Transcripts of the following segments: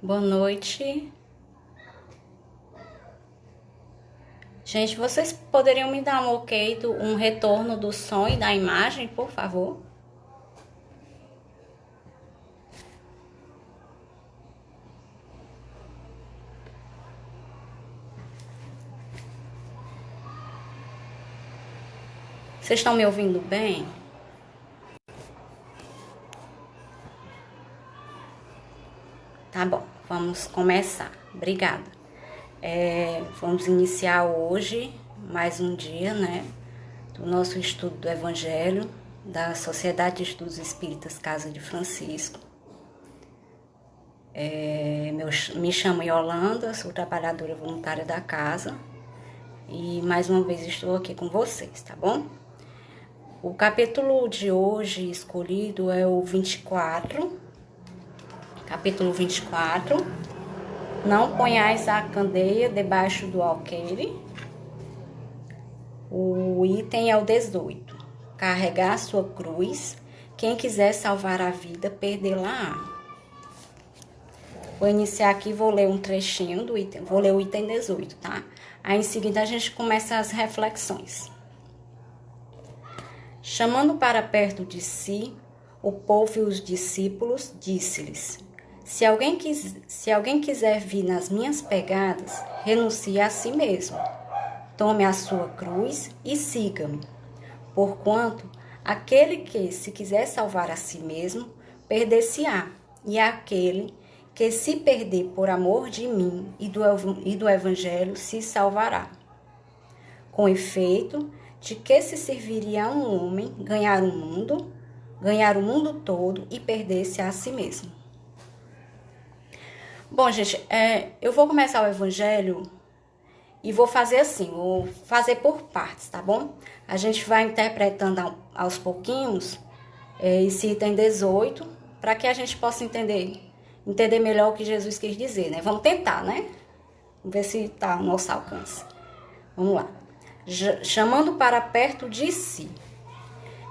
Boa noite. Gente, vocês poderiam me dar um ok, um retorno do som e da imagem, por favor? Vocês estão me ouvindo bem? Tá bom, vamos começar. Obrigada. Vamos iniciar hoje mais um dia, né, do nosso estudo do Evangelho da Sociedade de Estudos Espíritas Casa de Francisco. Me chamo Yolanda, sou trabalhadora voluntária da casa e mais uma vez estou aqui com vocês, tá bom? O capítulo de hoje escolhido é o 24, capítulo 24. Não ponhais a candeia debaixo do alqueire. O item é o 18. Carregar sua cruz. Quem quiser salvar a vida, perdê-la-á. Vou iniciar aqui, vou ler um trechinho do item. Vou ler o item 18, tá? Aí em seguida a gente começa as reflexões. Chamando para perto de si o povo e os discípulos, disse-lhes: Se alguém quiser vir nas minhas pegadas, renuncie a si mesmo. Tome a sua cruz e siga-me. Porquanto, aquele que se quiser salvar a si mesmo, perder-se-á, e aquele que se perder por amor de mim e do Evangelho se salvará. Com efeito, de que se serviria a um homem ganhar o mundo todo e perder-se a si mesmo? Bom, gente, eu vou começar o Evangelho e vou fazer assim, vou fazer por partes, tá bom? A gente vai interpretando aos pouquinhos esse item 18, para que a gente possa entender melhor o que Jesus quis dizer, né? Vamos tentar, né? Vamos ver se está ao nosso alcance. Vamos lá. Chamando para perto de si.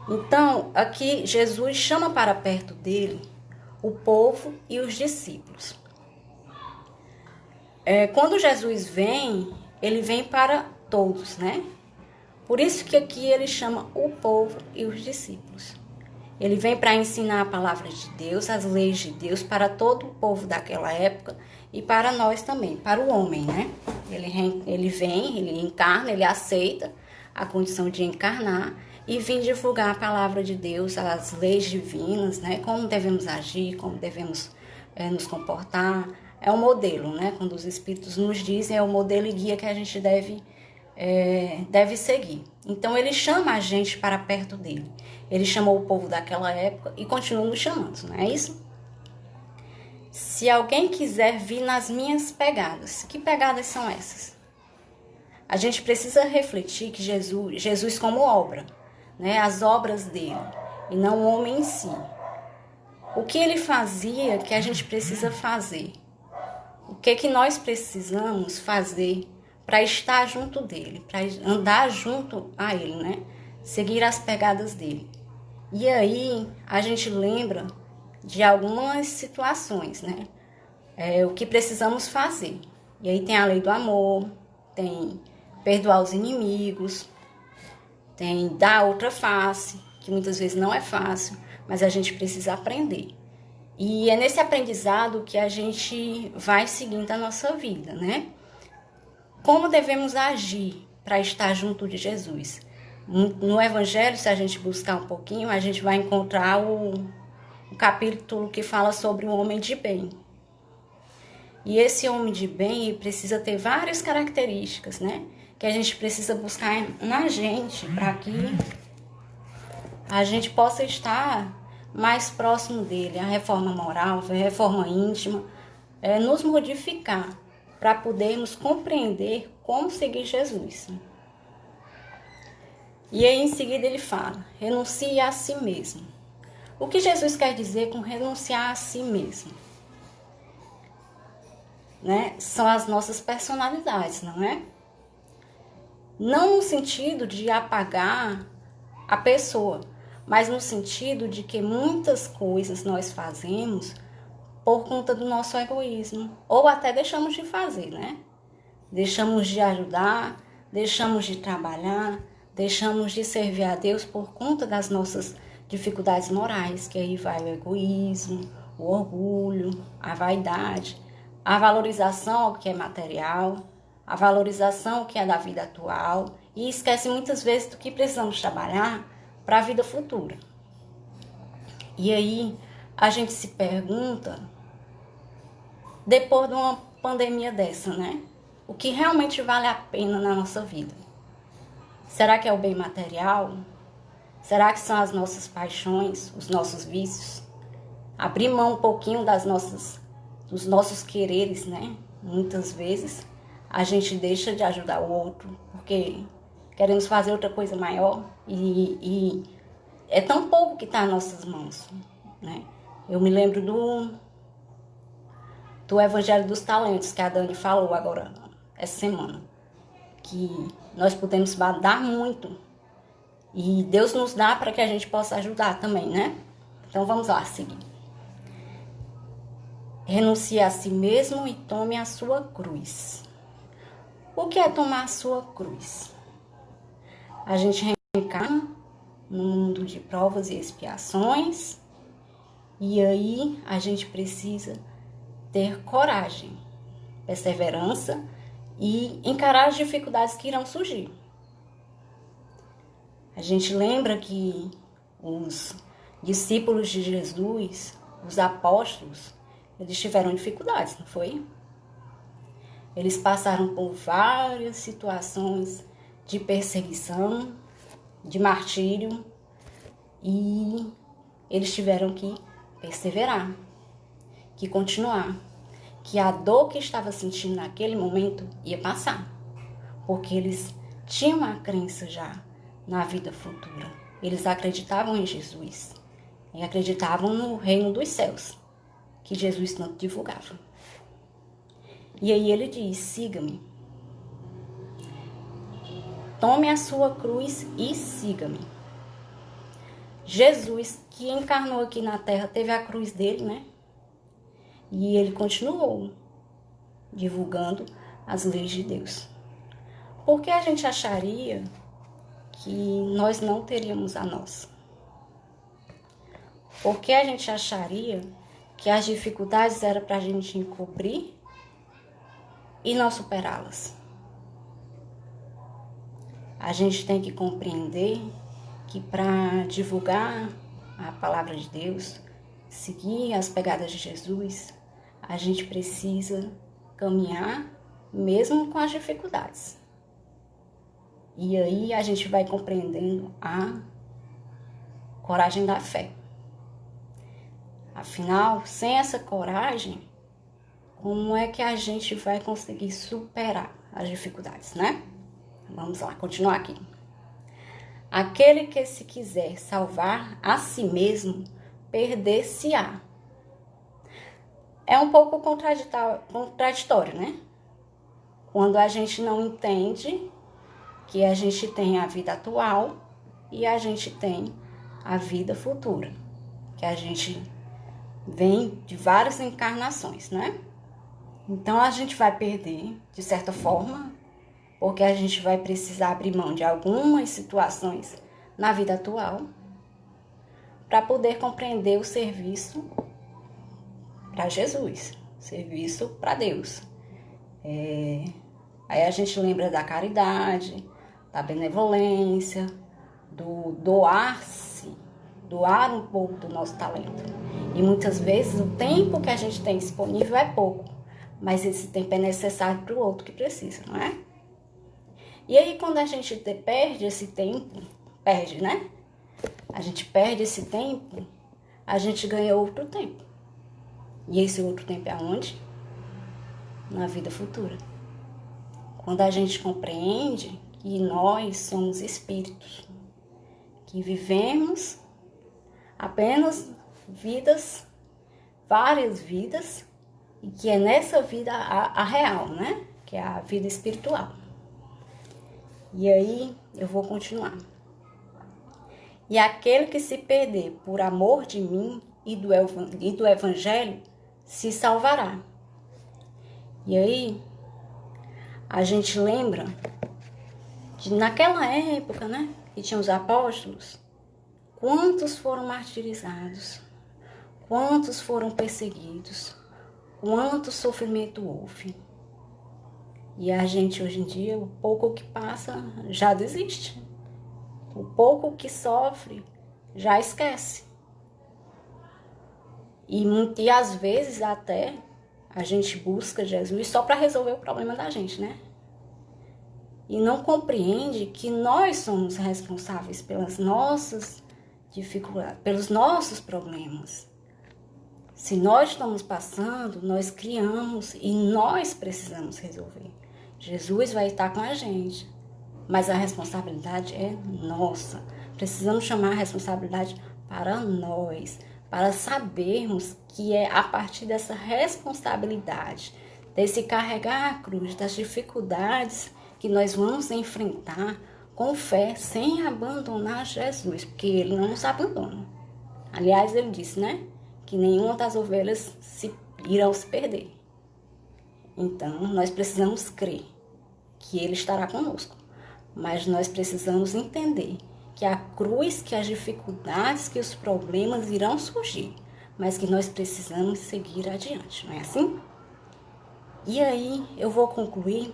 Então, aqui Jesus chama para perto dele o povo e os discípulos. Quando Jesus vem, ele vem para todos, né? Por isso que aqui ele chama o povo e os discípulos. Ele vem para ensinar a palavra de Deus, as leis de Deus para todo o povo daquela época e para nós também, para o homem, né? Ele vem, ele encarna, ele aceita a condição de encarnar e vir divulgar a palavra de Deus, as leis divinas, né? Como devemos agir, como devemos nos comportar. É um modelo, né? Quando os Espíritos nos dizem, é o modelo e guia que a gente deve seguir. Então, ele chama a gente para perto dele. Ele chamou o povo daquela época e continua nos chamando, não é isso? Se alguém quiser vir nas minhas pegadas. Que pegadas são essas? A gente precisa refletir que Jesus como obra, né? As obras dele, e não o homem em si. O que ele fazia que a gente precisa fazer? O que nós precisamos fazer para estar junto dele, para andar junto a ele, né? Seguir as pegadas dele. E aí a gente lembra de algumas situações, né? O que precisamos fazer. E aí tem a lei do amor, tem perdoar os inimigos, tem dar outra face, que muitas vezes não é fácil, mas a gente precisa aprender. E é nesse aprendizado que a gente vai seguindo a nossa vida, né? Como devemos agir para estar junto de Jesus? No Evangelho, se a gente buscar um pouquinho, a gente vai encontrar o capítulo que fala sobre o homem de bem. E esse homem de bem precisa ter várias características, né? Que a gente precisa buscar na gente para que a gente possa estar mais próximo dele. A reforma moral, a reforma íntima, nos modificar para podermos compreender como seguir Jesus. E aí em seguida ele fala, renuncie a si mesmo. O que Jesus quer dizer com renunciar a si mesmo? né, são as nossas personalidades, não é? Não no sentido de apagar a pessoa, mas no sentido de que muitas coisas nós fazemos por conta do nosso egoísmo, ou até deixamos de fazer, né? Deixamos de ajudar, deixamos de trabalhar, deixamos de servir a Deus por conta das nossas dificuldades morais, que aí vai o egoísmo, o orgulho, a vaidade, a valorização ao que é material, a valorização ao que é da vida atual, e esquece muitas vezes do que precisamos trabalhar para a vida futura. E aí a gente se pergunta, depois de uma pandemia dessa, né? O que realmente vale a pena na nossa vida? Será que é o bem material? Será que são as nossas paixões, os nossos vícios? Abrir mão um pouquinho dos nossos quereres, né? Muitas vezes a gente deixa de ajudar o outro porque queremos fazer outra coisa maior e é tão pouco que está em nossas mãos, né? Eu me lembro do Evangelho dos Talentos que a Dani falou agora, essa semana, que nós podemos dar muito e Deus nos dá para que a gente possa ajudar também, né? Então vamos lá, seguir. Renuncie a si mesmo e tome a sua cruz. O que é tomar a sua cruz? A gente reencarna no mundo de provas e expiações e aí a gente precisa ter coragem, perseverança e encarar as dificuldades que irão surgir. A gente lembra que os discípulos de Jesus, os apóstolos, eles tiveram dificuldades, não foi? Eles passaram por várias situações de perseguição, de martírio, e eles tiveram que perseverar, que continuar, que a dor que estava sentindo naquele momento ia passar, porque eles tinham a crença já na vida futura. Eles acreditavam em Jesus e acreditavam no reino dos céus, que Jesus tanto divulgava. E aí ele diz, siga-me. Tome a sua cruz e siga-me. Jesus, que encarnou aqui na terra, teve a cruz dele, né? E ele continuou divulgando as leis de Deus. Por que a gente acharia que nós não teríamos a nossa? Por que a gente acharia que as dificuldades eram para a gente encobrir e não superá-las? A gente tem que compreender que para divulgar a palavra de Deus, seguir as pegadas de Jesus, a gente precisa caminhar mesmo com as dificuldades. E aí a gente vai compreendendo a coragem da fé. Afinal, sem essa coragem, como é que a gente vai conseguir superar as dificuldades, né? Vamos lá, continuar aqui. Aquele que se quiser salvar a si mesmo, perder-se-á. É um pouco contraditório, né? Quando a gente não entende que a gente tem a vida atual e a gente tem a vida futura, que a gente vem de várias encarnações, né? Então a gente vai perder, de certa forma, porque a gente vai precisar abrir mão de algumas situações na vida atual para poder compreender o serviço para Jesus, serviço para Deus. Aí a gente lembra da caridade, da benevolência, do doar-se, doar um pouco do nosso talento. E muitas vezes o tempo que a gente tem disponível é pouco, mas esse tempo é necessário para o outro que precisa, não é? E aí quando a gente perde esse tempo, né? A gente perde esse tempo, a gente ganha outro tempo. E esse outro tempo é aonde? Na vida futura. Quando a gente compreende que nós somos espíritos, que vivemos apenas várias vidas, e que é nessa vida a real, né? Que é a vida espiritual. E aí eu vou continuar. E aquele que se perder por amor de mim e do evangelho se salvará. E aí a gente lembra de naquela época, né, que tinha os apóstolos, quantos foram martirizados, quantos foram perseguidos, quanto sofrimento houve. E a gente hoje em dia, o pouco que passa já desiste. O pouco que sofre já esquece. E às vezes até a gente busca Jesus só para resolver o problema da gente, né? E não compreende que nós somos responsáveis pelas nossas dificuldades, pelos nossos problemas. Se nós estamos passando, nós criamos e nós precisamos resolver. Jesus vai estar com a gente, mas a responsabilidade é nossa. Precisamos chamar a responsabilidade para nós, para sabermos que é a partir dessa responsabilidade, desse carregar a cruz, das dificuldades que nós vamos enfrentar com fé, sem abandonar Jesus, porque Ele não nos abandona. Aliás, Ele disse, né, que nenhuma das ovelhas irão se perder. Então, nós precisamos crer que Ele estará conosco, mas nós precisamos entender que a cruz, que as dificuldades, que os problemas irão surgir, mas que nós precisamos seguir adiante, não é assim? E aí, eu vou concluir.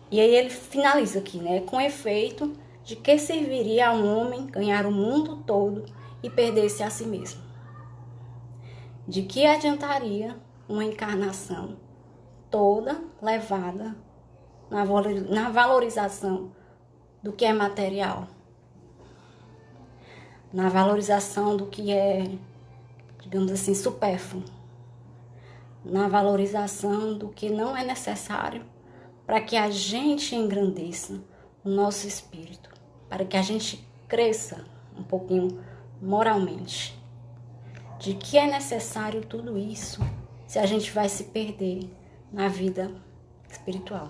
E aí ele finaliza aqui, né? Com efeito, de que serviria a um homem ganhar o mundo todo e perder-se a si mesmo? De que adiantaria uma encarnação toda levada na valorização do que é material? Na valorização do que é, digamos assim, supérfluo? Na valorização do que não é necessário para que a gente engrandeça o nosso espírito, para que a gente cresça um pouquinho moralmente. De que é necessário tudo isso se a gente vai se perder na vida espiritual?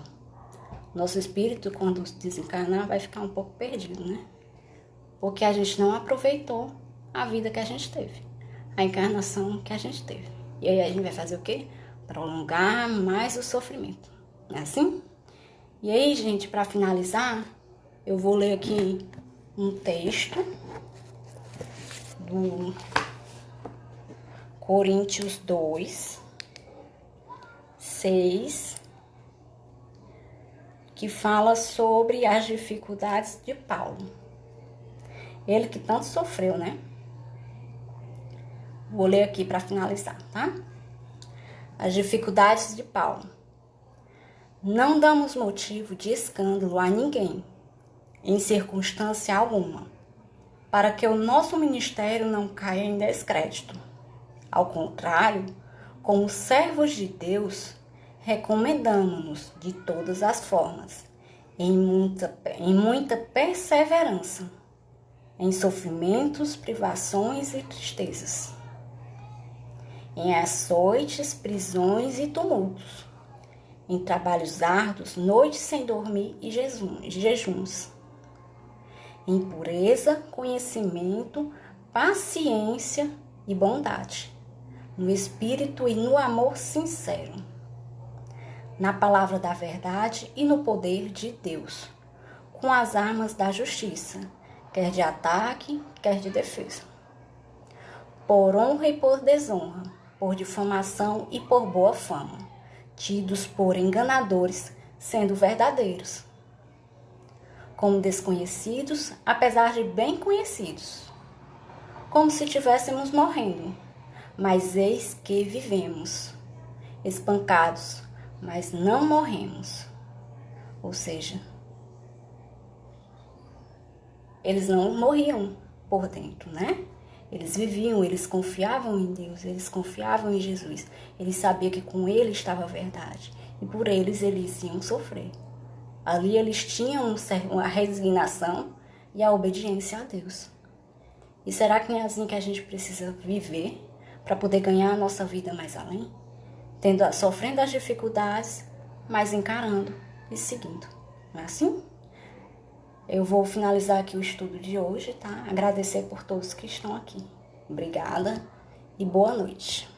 Nosso espírito, quando desencarnar, vai ficar um pouco perdido, né? Porque a gente não aproveitou a vida que a gente teve, a encarnação que a gente teve. E aí a gente vai fazer o quê? Prolongar mais o sofrimento. Não é assim? E aí, gente, para finalizar, eu vou ler aqui um texto do Coríntios 2, 6, que fala sobre as dificuldades de Paulo. Ele que tanto sofreu, né? Vou ler aqui para finalizar, tá? As dificuldades de Paulo. Não damos motivo de escândalo a ninguém, em circunstância alguma, para que o nosso ministério não caia em descrédito. Ao contrário, como servos de Deus, recomendamos-nos de todas as formas, em muita perseverança, em sofrimentos, privações e tristezas, em açoites, prisões e tumultos, em trabalhos árduos, noites sem dormir e jejuns, em pureza, conhecimento, paciência e bondade, no espírito e no amor sincero, na palavra da verdade e no poder de Deus, com as armas da justiça, quer de ataque, quer de defesa, por honra e por desonra, por difamação e por boa fama, tidos por enganadores, sendo verdadeiros, como desconhecidos, apesar de bem conhecidos, como se estivéssemos morrendo, mas eis que vivemos, espancados, mas não morremos. Ou seja, eles não morriam por dentro, né? Eles viviam, eles confiavam em Deus, eles confiavam em Jesus. Eles sabiam que com Ele estava a verdade. E por eles iam sofrer. Ali eles tinham a resignação e a obediência a Deus. E será que não é assim que a gente precisa viver para poder ganhar a nossa vida mais além, sofrendo as dificuldades, mas encarando e seguindo. Não é assim? Eu vou finalizar aqui o estudo de hoje, tá? Agradecer por todos que estão aqui. Obrigada e boa noite.